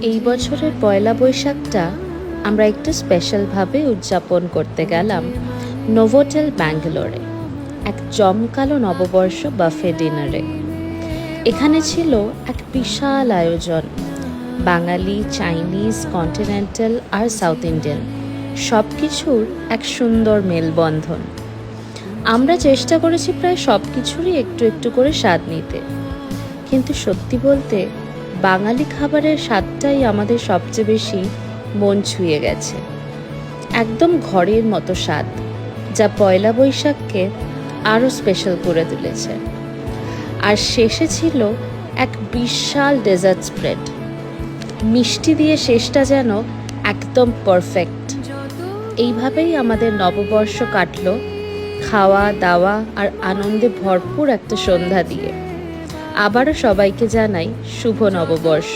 এই বছরের পয়লা বৈশাখটা আমরা একটু স্পেশালভাবে উদযাপন করতে গেলাম নোভোটেল ব্যাঙ্গালোরে এক জমকালো নববর্ষ বাফে ডিনারে। এখানে ছিল এক বিশাল আয়োজন, বাঙালি, চাইনিজ, কন্টিনেন্টাল আর সাউথ ইন্ডিয়ান সব কিছুর এক সুন্দর মেলবন্ধন। আমরা চেষ্টা করেছি প্রায় সব কিছুরই একটু একটু করে স্বাদ নিতে, কিন্তু সত্যি বলতে বাঙালি খাবারের স্বাদটাই আমাদের সবচেয়ে বেশি মন ছুঁয়ে গেছে। একদম ঘরের মতো স্বাদ, যা পয়লা বৈশাখকে আরও স্পেশাল করে তুলেছে। আর শেষে ছিল এক বিশাল ডেজার্ট স্প্রেড, মিষ্টি দিয়ে শেষটা যেন একদম পারফেক্ট। এইভাবেই আমাদের নববর্ষ কাটলো, খাওয়া দাওয়া আর আনন্দে ভরপুর একটা সন্ধ্যা দিয়ে। আবারও সবাইকে জানাই শুভ নববর্ষ।